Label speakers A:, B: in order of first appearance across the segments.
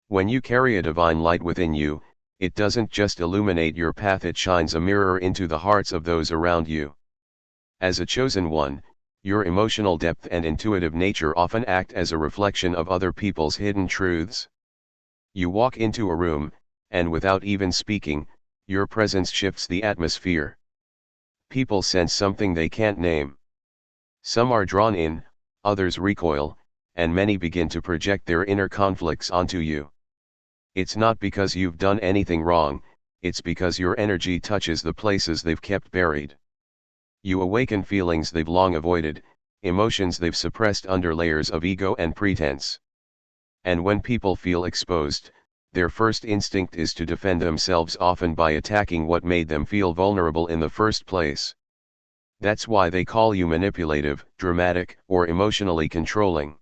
A: When you carry a divine light within you, it doesn't just illuminate your path, it shines a mirror into the hearts of those around you. As a chosen one, your emotional depth and intuitive nature often act as a reflection of other people's hidden truths. You walk into a room, and without even speaking, your presence shifts the atmosphere. People sense something they can't name. Some are drawn in, others recoil, and many begin to project their inner conflicts onto you. It's not because you've done anything wrong, it's because your energy touches the places they've kept buried. You awaken feelings they've long avoided, emotions they've suppressed under layers of ego and pretense. And when people feel exposed, their first instinct is to defend themselves, often by attacking what made them feel vulnerable in the first place. That's why they call you manipulative, dramatic, or emotionally controlling.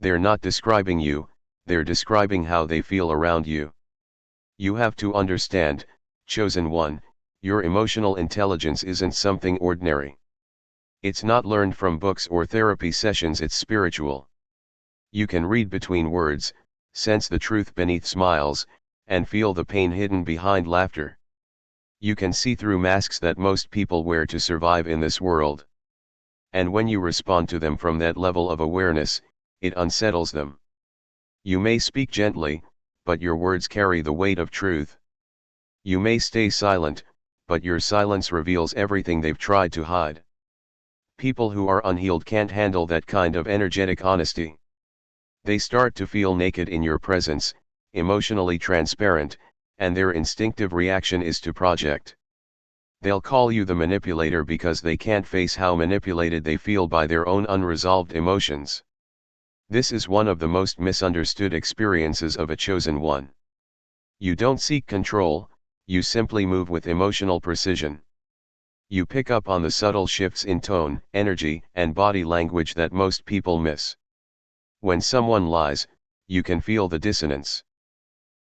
A: They're not describing you, they're describing how they feel around you. You have to understand, chosen one, your emotional intelligence isn't something ordinary. It's not learned from books or therapy sessions, it's spiritual. You can read between words, sense the truth beneath smiles, and feel the pain hidden behind laughter. You can see through masks that most people wear to survive in this world. And when you respond to them from that level of awareness, it unsettles them. You may speak gently, but your words carry the weight of truth. You may stay silent, but your silence reveals everything they've tried to hide. People who are unhealed can't handle that kind of energetic honesty. They start to feel naked in your presence, emotionally transparent, and their instinctive reaction is to project. They'll call you the manipulator because they can't face how manipulated they feel by their own unresolved emotions. This is one of the most misunderstood experiences of a chosen one. You don't seek control, you simply move with emotional precision. You pick up on the subtle shifts in tone, energy, and body language that most people miss. When someone lies, you can feel the dissonance.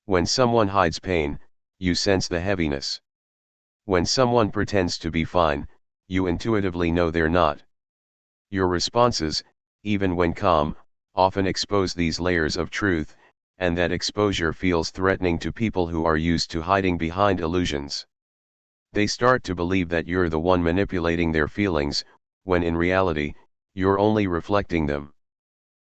A: When someone hides pain, you sense the heaviness. When someone pretends to be fine, you intuitively know they're not. Your responses, even when calm, often expose these layers of truth, and that exposure feels threatening to people who are used to hiding behind illusions. They start to believe that you're the one manipulating their feelings, when in reality, you're only reflecting them.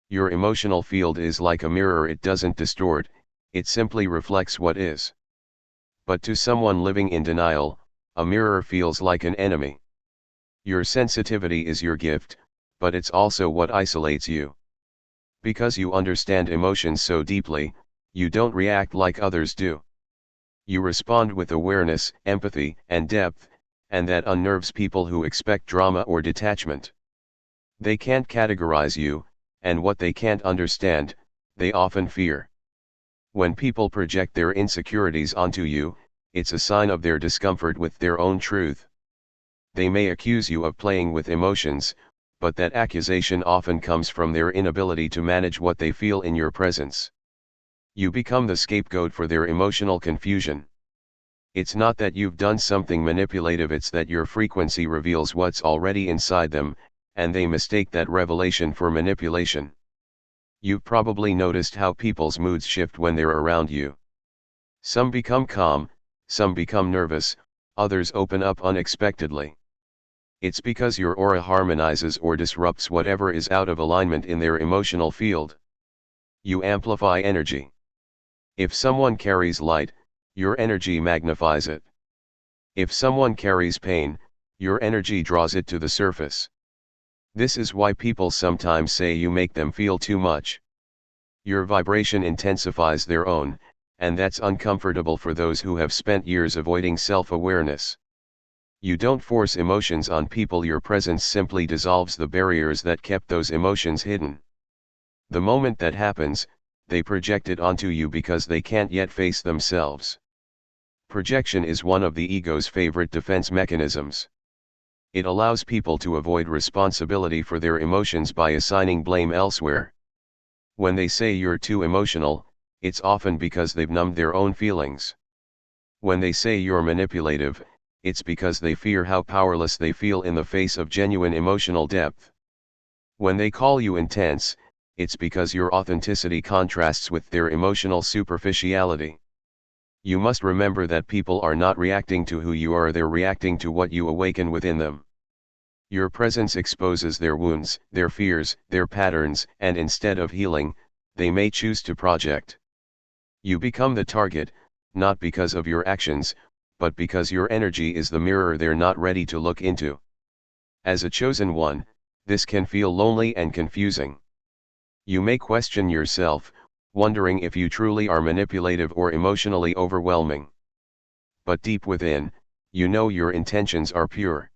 A: Your emotional field is like a mirror, it doesn't distort, it simply reflects what is. But to someone living in denial, a mirror feels like an enemy. Your sensitivity is your gift, but it's also what isolates you. Because you understand emotions so deeply, you don't react like others do. You respond with awareness, empathy, and depth, and that unnerves people who expect drama or detachment. They can't categorize you, and what they can't understand, they often fear. When people project their insecurities onto you, it's a sign of their discomfort with their own truth. They may accuse you of playing with emotions, but that accusation often comes from their inability to manage what they feel in your presence. You become the scapegoat for their emotional confusion. It's not that you've done something manipulative, it's that your frequency reveals what's already inside them, and they mistake that revelation for manipulation. You've probably noticed how people's moods shift when they're around you. Some become calm, some become nervous, others open up unexpectedly. It's because your aura harmonizes or disrupts whatever is out of alignment in their emotional field. You amplify energy. If someone carries light, your energy magnifies it. If someone carries pain, your energy draws it to the surface. This is why people sometimes say you make them feel too much. Your vibration intensifies their own, and that's uncomfortable for those who have spent years avoiding self-awareness. You don't force emotions on people, your presence simply dissolves the barriers that kept those emotions hidden. The moment that happens, they project it onto you because they can't yet face themselves. Projection is one of the ego's favorite defense mechanisms. It allows people to avoid responsibility for their emotions by assigning blame elsewhere. When they say you're too emotional, it's often because they've numbed their own feelings. When they say you're manipulative, it's because they fear how powerless they feel in the face of genuine emotional depth. When they call you intense, it's because your authenticity contrasts with their emotional superficiality. You must remember that people are not reacting to who you are, they're reacting to what you awaken within them. Your presence exposes their wounds, their fears, their patterns, and instead of healing, they may choose to project. You become the target, not because of your actions, but because your energy is the mirror they're not ready to look into. As a chosen one, this can feel lonely and confusing. You may question yourself, wondering if you truly are manipulative or emotionally overwhelming. But deep within, you know your intentions are pure.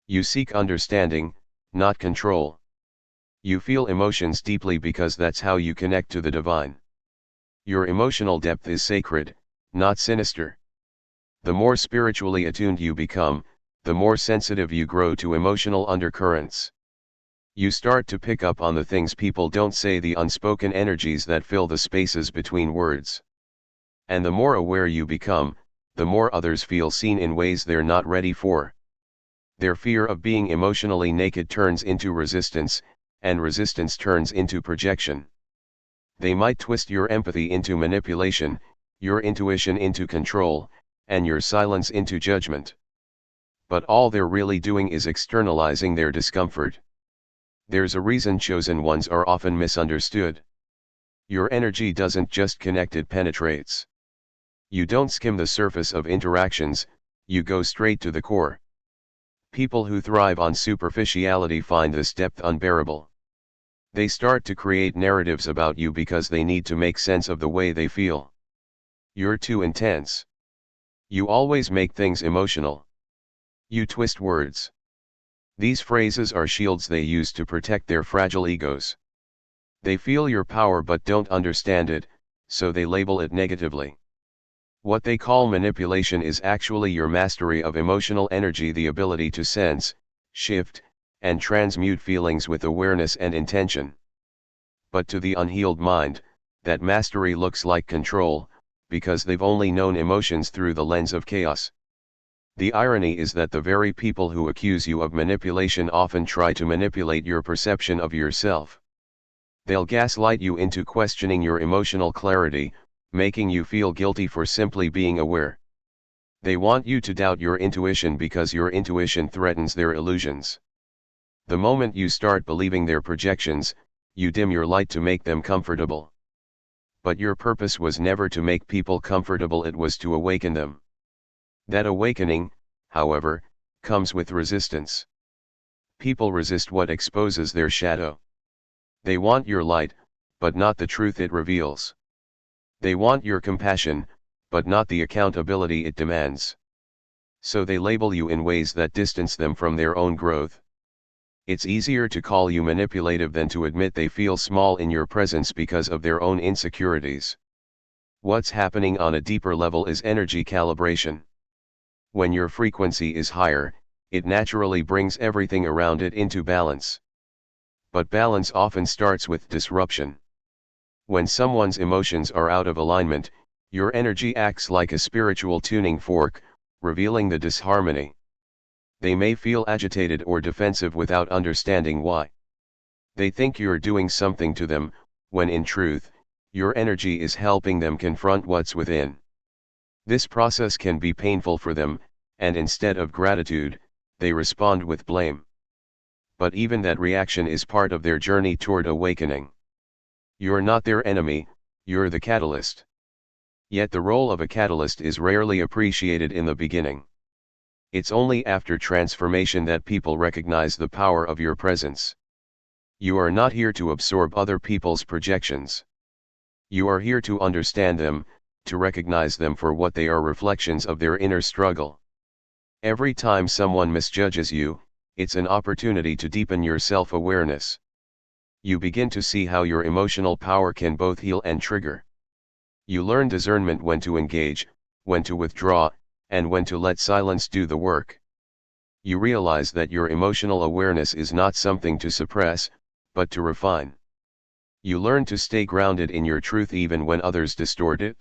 A: You seek understanding, not control. You feel emotions deeply because that's how you connect to the divine. Your emotional depth is sacred, not sinister. The more spiritually attuned you become, the more sensitive you grow to emotional undercurrents. You start to pick up on the things people don't say, the unspoken energies that fill the spaces between words. And the more aware you become, the more others feel seen in ways they're not ready for. Their fear of being emotionally naked turns into resistance, and resistance turns into projection. They might twist your empathy into manipulation, your intuition into control, and your silence into judgment. But all they're really doing is externalizing their discomfort. There's a reason chosen ones are often misunderstood. Your energy doesn't just connect, it penetrates. You don't skim the surface of interactions, you go straight to the core. People who thrive on superficiality find this depth unbearable. They start to create narratives about you because they need to make sense of the way they feel. You're too intense. You always make things emotional. You twist words. These phrases are shields they use to protect their fragile egos. They feel your power but don't understand it, so they label it negatively. What they call manipulation is actually your mastery of emotional energy, the ability to sense, shift, and transmute feelings with awareness and intention. But to the unhealed mind, that mastery looks like control, because they've only known emotions through the lens of chaos. The irony is that the very people who accuse you of manipulation often try to manipulate your perception of yourself. They'll gaslight you into questioning your emotional clarity, making you feel guilty for simply being aware. They want you to doubt your intuition because your intuition threatens their illusions. The moment you start believing their projections, you dim your light to make them comfortable. But your purpose was never to make people comfortable, it was to awaken them. That awakening, however, comes with resistance. People resist what exposes their shadow. They want your light, but not the truth it reveals. They want your compassion, but not the accountability it demands. So they label you in ways that distance them from their own growth. It's easier to call you manipulative than to admit they feel small in your presence because of their own insecurities. What's happening on a deeper level is energy calibration. When your frequency is higher, it naturally brings everything around it into balance. But balance often starts with disruption. When someone's emotions are out of alignment, your energy acts like a spiritual tuning fork, revealing the disharmony. They may feel agitated or defensive without understanding why. They think you're doing something to them, when in truth, your energy is helping them confront what's within. This process can be painful for them, and instead of gratitude, they respond with blame. But even that reaction is part of their journey toward awakening. You're not their enemy, you're the catalyst. Yet the role of a catalyst is rarely appreciated in the beginning. It's only after transformation that people recognize the power of your presence. You are not here to absorb other people's projections. You are here to understand them, to recognize them for what they are, reflections of their inner struggle. Every time someone misjudges you, it's an opportunity to deepen your self-awareness. You begin to see how your emotional power can both heal and trigger. You learn discernment, when to engage, when to withdraw, and when to let silence do the work. You realize that your emotional awareness is not something to suppress, but to refine. You learn to stay grounded in your truth even when others distort it.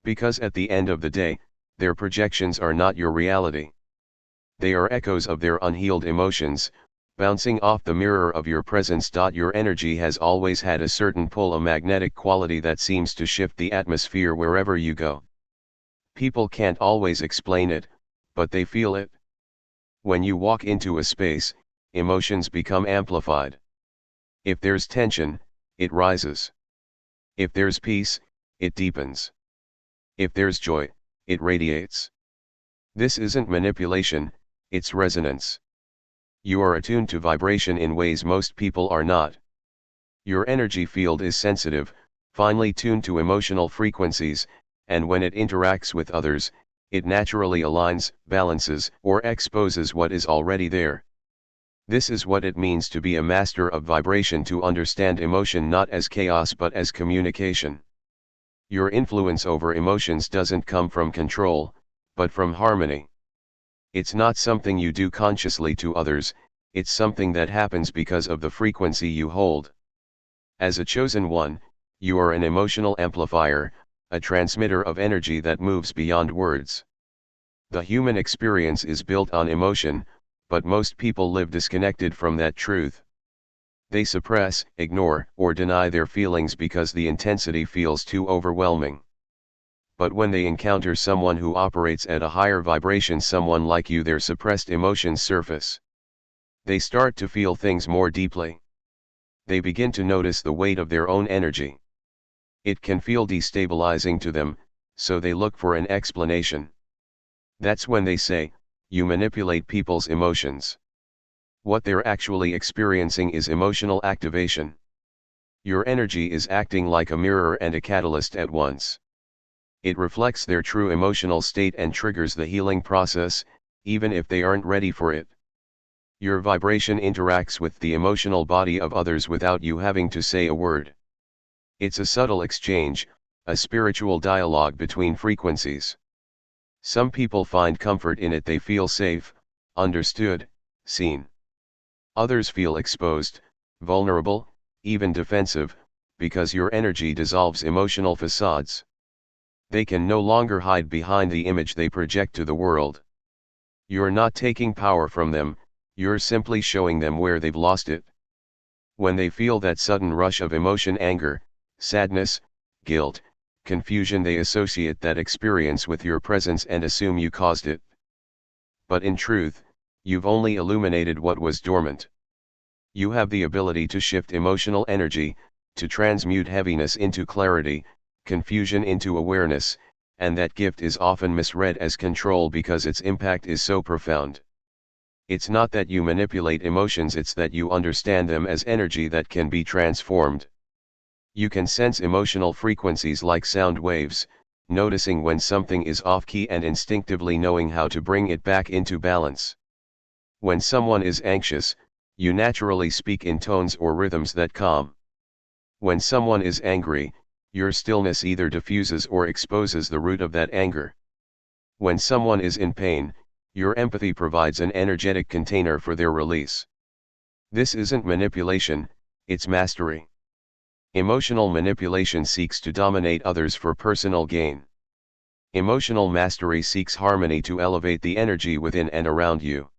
A: Because at the end of the day, their projections are not your reality. They are echoes of their unhealed emotions, bouncing off the mirror of your presence. Your energy has always had a certain pull, a magnetic quality that seems to shift the atmosphere wherever you go. People can't always explain it, but they feel it. When you walk into a space, emotions become amplified. If there's tension, it rises. If there's peace, it deepens. If there's joy, it radiates. This isn't manipulation, it's resonance. You are attuned to vibration in ways most people are not. Your energy field is sensitive, finely tuned to emotional frequencies, and when it interacts with others, it naturally aligns, balances, or exposes what is already there. This is what it means to be a master of vibration, to understand emotion not as chaos but as communication. Your influence over emotions doesn't come from control, but from harmony. It's not something you do consciously to others, it's something that happens because of the frequency you hold. As a chosen one, you are an emotional amplifier, a transmitter of energy that moves beyond words. The human experience is built on emotion, but most people live disconnected from that truth. They suppress, ignore, or deny their feelings because the intensity feels too overwhelming. But when they encounter someone who operates at a higher vibration, someone like you, their suppressed emotions surface. They start to feel things more deeply. They begin to notice the weight of their own energy. It can feel destabilizing to them, so they look for an explanation. That's when they say, "You manipulate people's emotions." What they're actually experiencing is emotional activation. Your energy is acting like a mirror and a catalyst at once. It reflects their true emotional state and triggers the healing process, even if they aren't ready for it. Your vibration interacts with the emotional body of others without you having to say a word. It's a subtle exchange, a spiritual dialogue between frequencies. Some people find comfort in it. They feel safe, understood, seen. Others feel exposed, vulnerable, even defensive, because your energy dissolves emotional facades. They can no longer hide behind the image they project to the world. You're not taking power from them, you're simply showing them where they've lost it. When they feel that sudden rush of emotion, anger, sadness, guilt, confusion, they associate that experience with your presence and assume you caused it. But in truth, you've only illuminated what was dormant. You have the ability to shift emotional energy, to transmute heaviness into clarity, confusion into awareness, and that gift is often misread as control because its impact is so profound. It's not that you manipulate emotions, it's that you understand them as energy that can be transformed. You can sense emotional frequencies like sound waves, noticing when something is off-key and instinctively knowing how to bring it back into balance. When someone is anxious, you naturally speak in tones or rhythms that calm. When someone is angry, your stillness either diffuses or exposes the root of that anger. When someone is in pain, your empathy provides an energetic container for their release. This isn't manipulation, it's mastery. Emotional manipulation seeks to dominate others for personal gain. Emotional mastery seeks harmony to elevate the energy within and around you.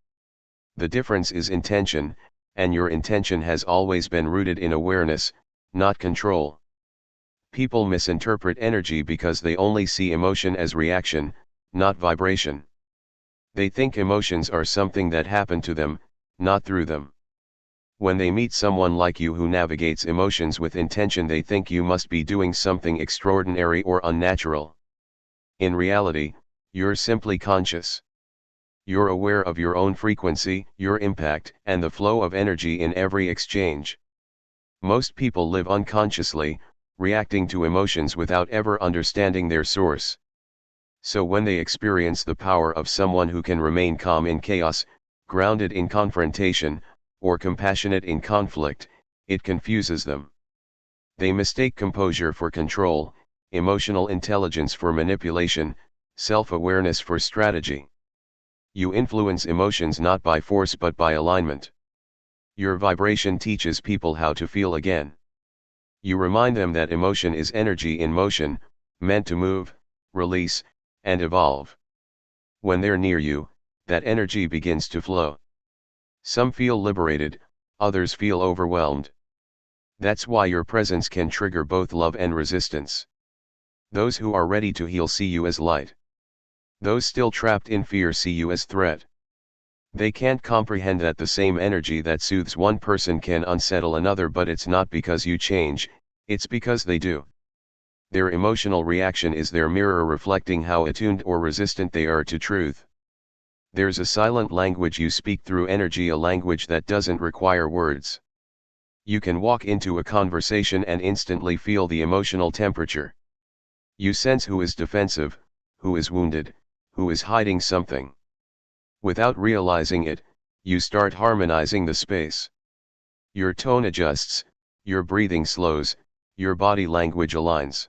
A: The difference is intention, and your intention has always been rooted in awareness, not control. People misinterpret energy because they only see emotion as reaction, not vibration. They think emotions are something that happen to them, not through them. When they meet someone like you who navigates emotions with intention, they think you must be doing something extraordinary or unnatural. In reality, you're simply conscious. You're aware of your own frequency, your impact, and the flow of energy in every exchange. Most people live unconsciously, reacting to emotions without ever understanding their source. So when they experience the power of someone who can remain calm in chaos, grounded in confrontation, or compassionate in conflict, it confuses them. They mistake composure for control, emotional intelligence for manipulation, self-awareness for strategy. You influence emotions not by force but by alignment. Your vibration teaches people how to feel again. You remind them that emotion is energy in motion, meant to move, release, and evolve. When they're near you, that energy begins to flow. Some feel liberated, others feel overwhelmed. That's why your presence can trigger both love and resistance. Those who are ready to heal see you as light. Those still trapped in fear see you as threat. They can't comprehend that the same energy that soothes one person can unsettle another, but it's not because you change, it's because they do. Their emotional reaction is their mirror reflecting how attuned or resistant they are to truth. There's a silent language you speak through energy, a language that doesn't require words. You can walk into a conversation and instantly feel the emotional temperature. You sense who is defensive, who is wounded, who is hiding something. Without realizing it, you start harmonizing the space. Your tone adjusts, your breathing slows, your body language aligns.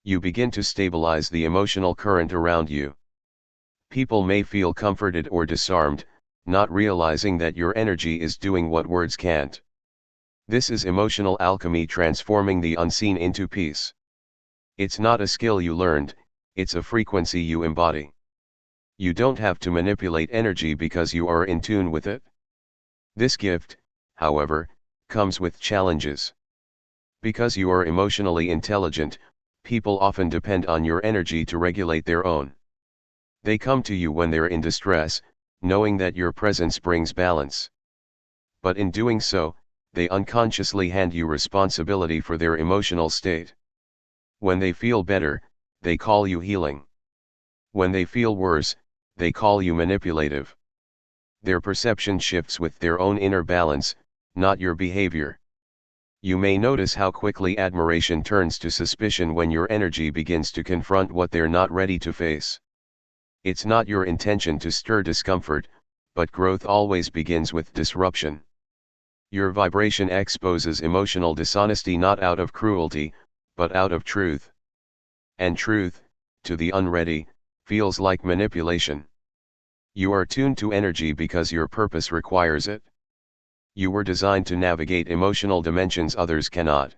A: You begin to stabilize the emotional current around you. People may feel comforted or disarmed, not realizing that your energy is doing what words can't. This is emotional alchemy, transforming the unseen into peace. It's not a skill you learned, it's a frequency you embody. You don't have to manipulate energy because you are in tune with it. This gift, however, comes with challenges. Because you are emotionally intelligent, people often depend on your energy to regulate their own. They come to you when they're in distress, knowing that your presence brings balance. But in doing so, they unconsciously hand you responsibility for their emotional state. When they feel better, they call you healing. When they feel worse, they call you manipulative. Their perception shifts with their own inner balance, not your behavior. You may notice how quickly admiration turns to suspicion when your energy begins to confront what they're not ready to face. It's not your intention to stir discomfort, but growth always begins with disruption. Your vibration exposes emotional dishonesty not out of cruelty, but out of truth. And truth, to the unready, feels like manipulation. You are tuned to energy because your purpose requires it. You were designed to navigate emotional dimensions others cannot.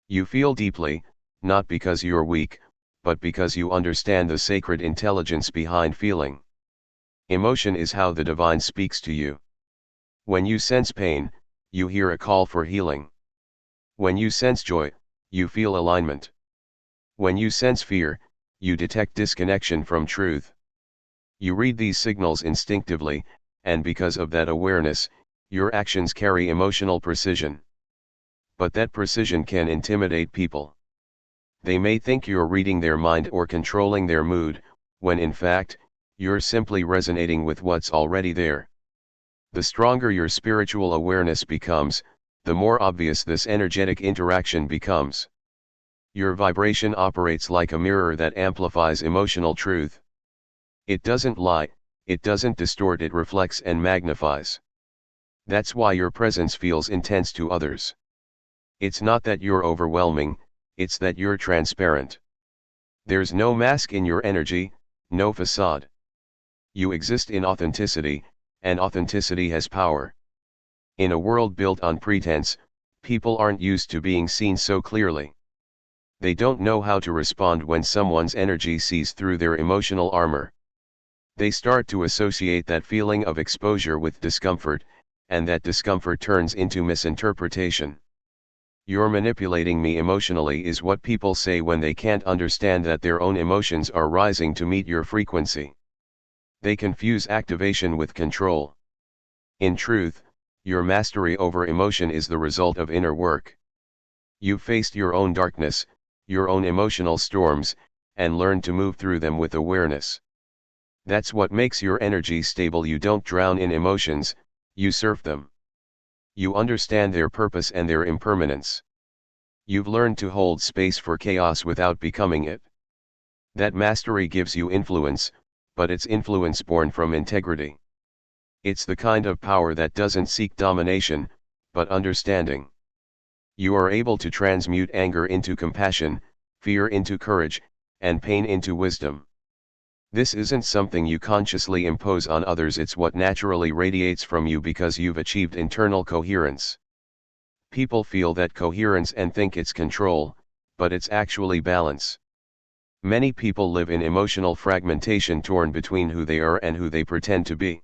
A: You feel deeply, not because you're weak, but because you understand the sacred intelligence behind feeling. Emotion is how the divine speaks to you. When you sense pain, you hear a call for healing. When you sense joy, you feel alignment. When you sense fear, you detect disconnection from truth. You read these signals instinctively, and because of that awareness, your actions carry emotional precision. But that precision can intimidate people. They may think you're reading their mind or controlling their mood, when in fact, you're simply resonating with what's already there. The stronger your spiritual awareness becomes, the more obvious this energetic interaction becomes. Your vibration operates like a mirror that amplifies emotional truth. It doesn't lie, it doesn't distort, it reflects and magnifies. That's why your presence feels intense to others. It's not that you're overwhelming, it's that you're transparent. There's no mask in your energy, no facade. You exist in authenticity, and authenticity has power. In a world built on pretense, people aren't used to being seen so clearly. They don't know how to respond when someone's energy sees through their emotional armor. They start to associate that feeling of exposure with discomfort, and that discomfort turns into misinterpretation. "You're manipulating me emotionally" is what people say when they can't understand that their own emotions are rising to meet your frequency. They confuse activation with control. In truth, your mastery over emotion is the result of inner work. You've faced your own darkness, your own emotional storms, and learned to move through them with awareness. That's what makes your energy stable. You don't drown in emotions, you surf them. You understand their purpose and their impermanence. You've learned to hold space for chaos without becoming it. That mastery gives you influence, but it's influence born from integrity. It's the kind of power that doesn't seek domination, but understanding. You are able to transmute anger into compassion, fear into courage, and pain into wisdom. This isn't something you consciously impose on others, it's what naturally radiates from you because you've achieved internal coherence. People feel that coherence and think it's control, but it's actually balance. Many people live in emotional fragmentation, torn between who they are and who they pretend to be.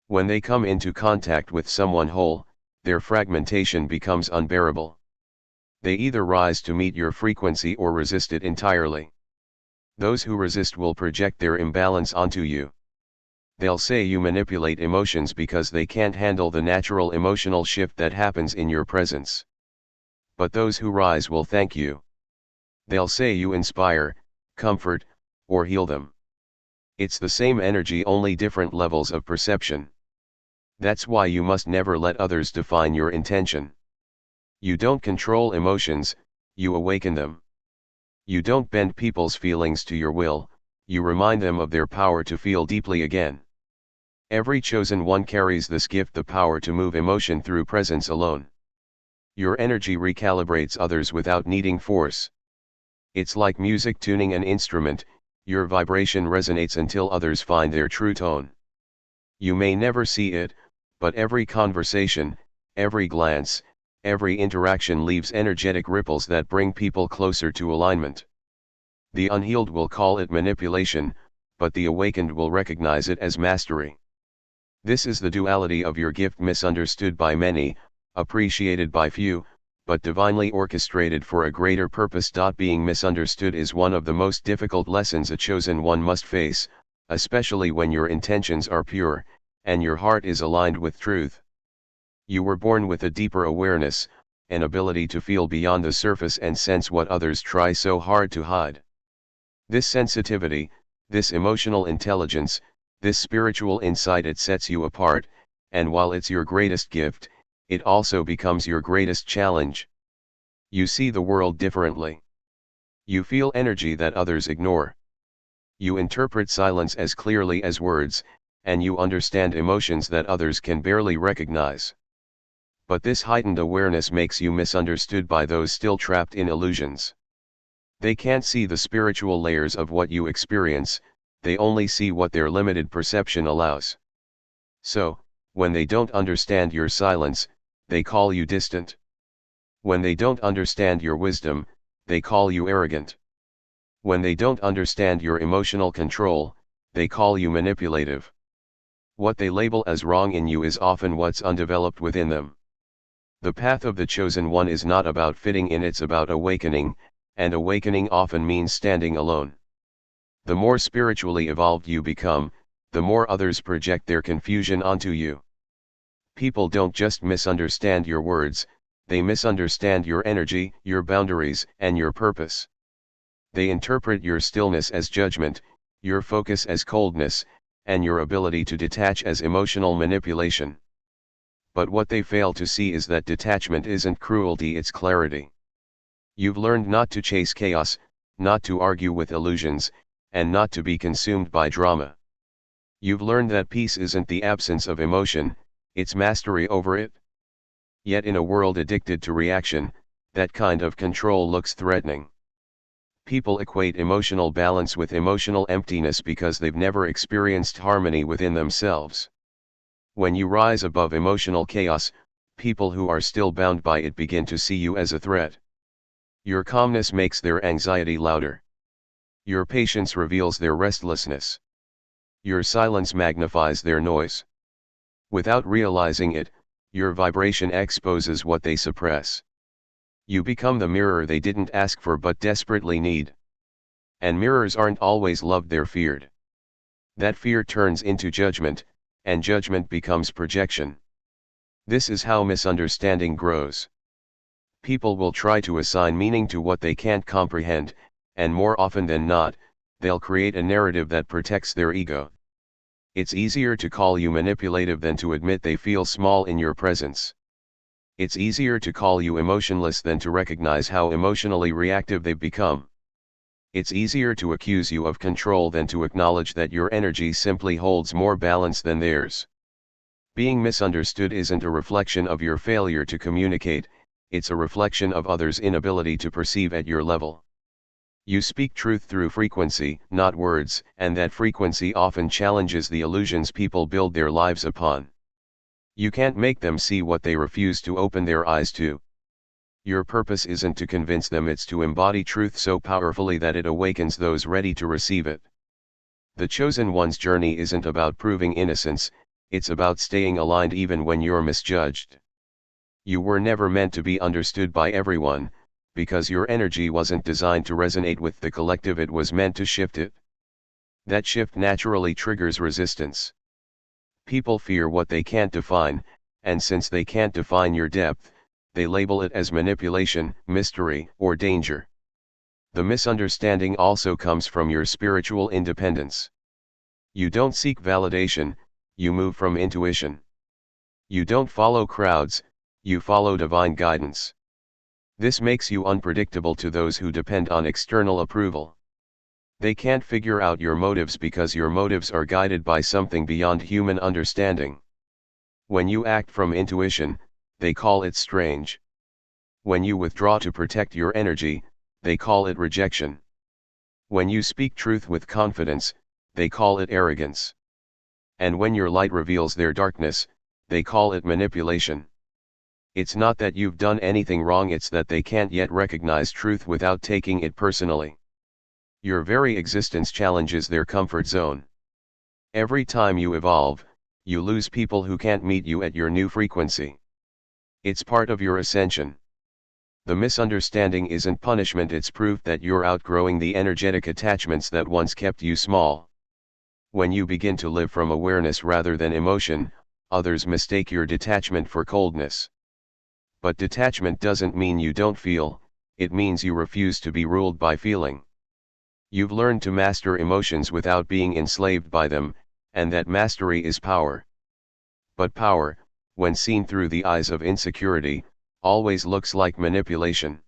A: When they come into contact with someone whole, their fragmentation becomes unbearable. They either rise to meet your frequency or resist it entirely. Those who resist will project their imbalance onto you. They'll say you manipulate emotions because they can't handle the natural emotional shift that happens in your presence. But those who rise will thank you. They'll say you inspire, comfort, or heal them. It's the same energy, only different levels of perception. That's why you must never let others define your intention. You don't control emotions, you awaken them. You don't bend people's feelings to your will, you remind them of their power to feel deeply again. Every chosen one carries this gift, the power to move emotion through presence alone. Your energy recalibrates others without needing force. It's like music tuning an instrument, your vibration resonates until others find their true tone. You may never see it, but every conversation, every glance, every interaction leaves energetic ripples that bring people closer to alignment. The unhealed will call it manipulation, but the awakened will recognize it as mastery. This is the duality of your gift, misunderstood by many, appreciated by few, but divinely orchestrated for a greater purpose. Being misunderstood is one of the most difficult lessons a chosen one must face, especially when your intentions are pure, and your heart is aligned with truth. You were born with a deeper awareness, an ability to feel beyond the surface and sense what others try so hard to hide. This sensitivity, this emotional intelligence, this spiritual insight, it sets you apart, and while it's your greatest gift, it also becomes your greatest challenge. You see the world differently. You feel energy that others ignore. You interpret silence as clearly as words, and you understand emotions that others can barely recognize. But this heightened awareness makes you misunderstood by those still trapped in illusions. They can't see the spiritual layers of what you experience, they only see what their limited perception allows. So, when they don't understand your silence, they call you distant. When they don't understand your wisdom, they call you arrogant. When they don't understand your emotional control, they call you manipulative. What they label as wrong in you is often what's undeveloped within them. The path of the chosen one is not about fitting in, it's about awakening, and awakening often means standing alone. The more spiritually evolved you become, the more others project their confusion onto you. People don't just misunderstand your words, they misunderstand your energy, your boundaries, and your purpose. They interpret your stillness as judgment, your focus as coldness, and your ability to detach as emotional manipulation. But what they fail to see is that detachment isn't cruelty, it's clarity. You've learned not to chase chaos, not to argue with illusions, and not to be consumed by drama. You've learned that peace isn't the absence of emotion, it's mastery over it. Yet in a world addicted to reaction, that kind of control looks threatening. People equate emotional balance with emotional emptiness because they've never experienced harmony within themselves. When you rise above emotional chaos, people who are still bound by it begin to see you as a threat. Your calmness makes their anxiety louder. Your patience reveals their restlessness. Your silence magnifies their noise. Without realizing it, your vibration exposes what they suppress. You become the mirror they didn't ask for but desperately need. And mirrors aren't always loved, they're feared. That fear turns into judgment, and judgment becomes projection. This is how misunderstanding grows. People will try to assign meaning to what they can't comprehend, and more often than not, they'll create a narrative that protects their ego. It's easier to call you manipulative than to admit they feel small in your presence. It's easier to call you emotionless than to recognize how emotionally reactive they've become. It's easier to accuse you of control than to acknowledge that your energy simply holds more balance than theirs. Being misunderstood isn't a reflection of your failure to communicate, it's a reflection of others' inability to perceive at your level. You speak truth through frequency, not words, and that frequency often challenges the illusions people build their lives upon. You can't make them see what they refuse to open their eyes to. Your purpose isn't to convince them, it's to embody truth so powerfully that it awakens those ready to receive it. The chosen one's journey isn't about proving innocence, it's about staying aligned even when you're misjudged. You were never meant to be understood by everyone, because your energy wasn't designed to resonate with the collective, it was meant to shift it. That shift naturally triggers resistance. People fear what they can't define, and since they can't define your depth, they label it as manipulation, mystery, or danger. The misunderstanding also comes from your spiritual independence. You don't seek validation, you move from intuition. You don't follow crowds, you follow divine guidance. This makes you unpredictable to those who depend on external approval. They can't figure out your motives because your motives are guided by something beyond human understanding. When you act from intuition, they call it strange. When you withdraw to protect your energy, they call it rejection. When you speak truth with confidence, they call it arrogance. And when your light reveals their darkness, they call it manipulation. It's not that you've done anything wrong, it's that they can't yet recognize truth without taking it personally. Your very existence challenges their comfort zone. Every time you evolve, you lose people who can't meet you at your new frequency. It's part of your ascension. The misunderstanding isn't punishment, it's proof that you're outgrowing the energetic attachments that once kept you small. When you begin to live from awareness rather than emotion, others mistake your detachment for coldness. But detachment doesn't mean you don't feel, it means you refuse to be ruled by feeling. You've learned to master emotions without being enslaved by them, and that mastery is power. But power, when seen through the eyes of insecurity, always looks like manipulation.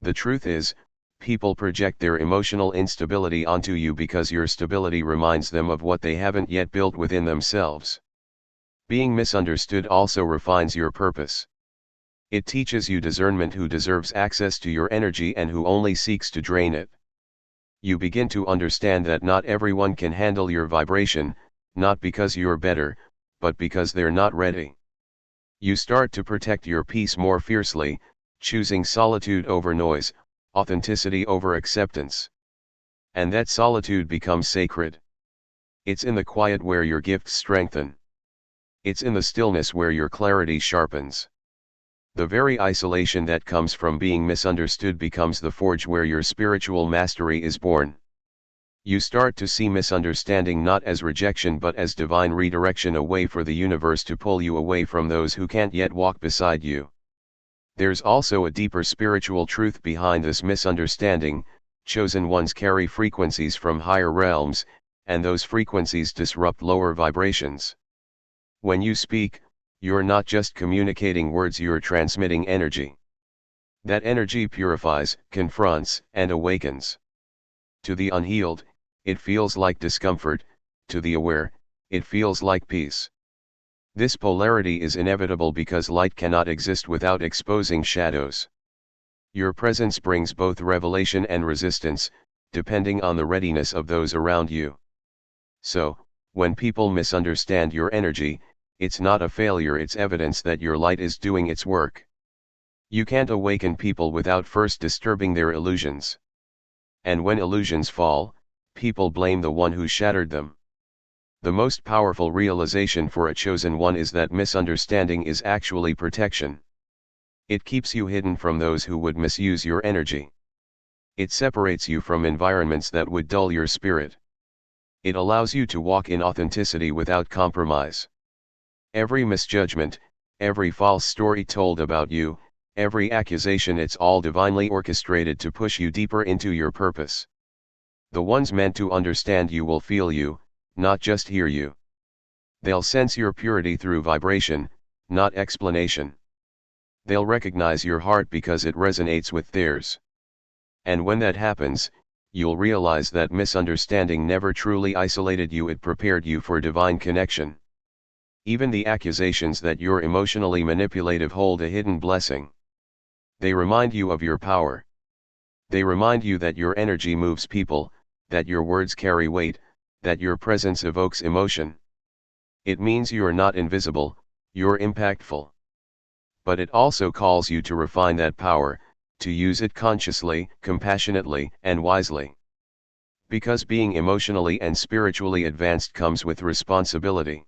A: The truth is, people project their emotional instability onto you because your stability reminds them of what they haven't yet built within themselves. Being misunderstood also refines your purpose. It teaches you discernment, who deserves access to your energy and who only seeks to drain it. You begin to understand that not everyone can handle your vibration, not because you're better, but because they're not ready. You start to protect your peace more fiercely, choosing solitude over noise, authenticity over acceptance. And that solitude becomes sacred. It's in the quiet where your gifts strengthen. It's in the stillness where your clarity sharpens. The very isolation that comes from being misunderstood becomes the forge where your spiritual mastery is born. You start to see misunderstanding not as rejection but as divine redirection, a way for the universe to pull you away from those who can't yet walk beside you. There's also a deeper spiritual truth behind this misunderstanding. Chosen ones carry frequencies from higher realms, and those frequencies disrupt lower vibrations. When you speak, you're not just communicating words, you're transmitting energy. That energy purifies, confronts, and awakens. To the unhealed, it feels like discomfort; to the aware, it feels like peace. This polarity is inevitable because light cannot exist without exposing shadows. Your presence brings both revelation and resistance, depending on the readiness of those around you. So, when people misunderstand your energy, it's not a failure, it's evidence that your light is doing its work. You can't awaken people without first disturbing their illusions. And when illusions fall, people blame the one who shattered them. The most powerful realization for a chosen one is that misunderstanding is actually protection. It keeps you hidden from those who would misuse your energy. It separates you from environments that would dull your spirit. It allows you to walk in authenticity without compromise. Every misjudgment, every false story told about you, every accusation, it's all divinely orchestrated to push you deeper into your purpose. The ones meant to understand you will feel you, not just hear you. They'll sense your purity through vibration, not explanation. They'll recognize your heart because it resonates with theirs. And when that happens, you'll realize that misunderstanding never truly isolated you, it prepared you for divine connection. Even the accusations that you're emotionally manipulative hold a hidden blessing. They remind you of your power. They remind you that your energy moves people, that your words carry weight, that your presence evokes emotion. It means you're not invisible, you're impactful. But it also calls you to refine that power, to use it consciously, compassionately, and wisely. Because being emotionally and spiritually advanced comes with responsibility.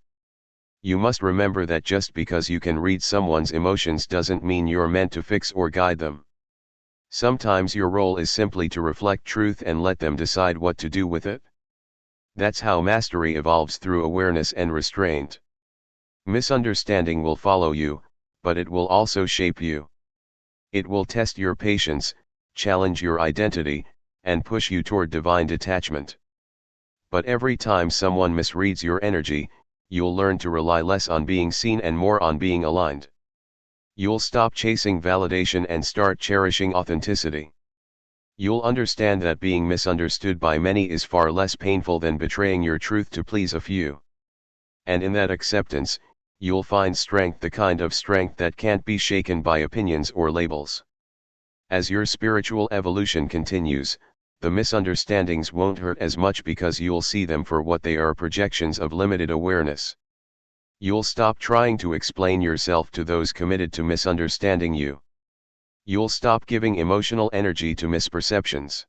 A: You must remember that just because you can read someone's emotions doesn't mean you're meant to fix or guide them. Sometimes your role is simply to reflect truth and let them decide what to do with it. That's how mastery evolves, through awareness and restraint. Misunderstanding will follow you, but it will also shape you. It will test your patience, challenge your identity, and push you toward divine detachment. But every time someone misreads your energy, you'll learn to rely less on being seen and more on being aligned. You'll stop chasing validation and start cherishing authenticity. You'll understand that being misunderstood by many is far less painful than betraying your truth to please a few. And in that acceptance, you'll find strength, the kind of strength that can't be shaken by opinions or labels. As your spiritual evolution continues, the misunderstandings won't hurt as much because you'll see them for what they are: projections of limited awareness. You'll stop trying to explain yourself to those committed to misunderstanding you. You'll stop giving emotional energy to misperceptions.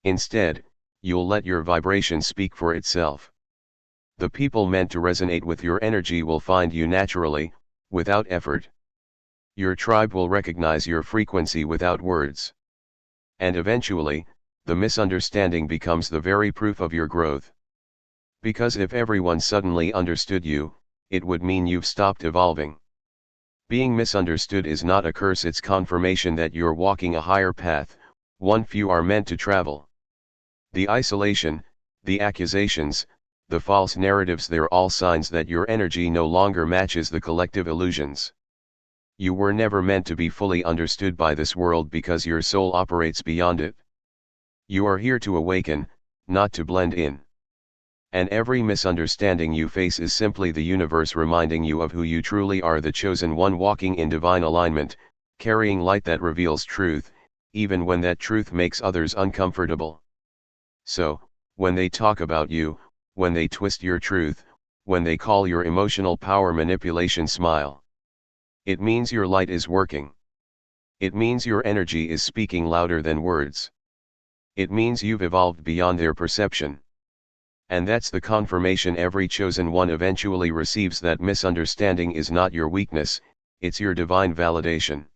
A: Instead, you'll let your vibration speak for itself. The people meant to resonate with your energy will find you naturally, without effort. Your tribe will recognize your frequency without words. And eventually, the misunderstanding becomes the very proof of your growth. Because if everyone suddenly understood you, it would mean you've stopped evolving. Being misunderstood is not a curse, it's confirmation that you're walking a higher path, one few are meant to travel. The isolation, the accusations, the false narratives, they're all signs that your energy no longer matches the collective illusions. You were never meant to be fully understood by this world because your soul operates beyond it. You are here to awaken, not to blend in. And every misunderstanding you face is simply the universe reminding you of who you truly are: the chosen one, walking in divine alignment, carrying light that reveals truth, even when that truth makes others uncomfortable. So, when they talk about you, when they twist your truth, when they call your emotional power manipulation, smile. It means your light is working. It means your energy is speaking louder than words. It means you've evolved beyond their perception. And that's the confirmation every chosen one eventually receives, that misunderstanding is not your weakness, it's your divine validation.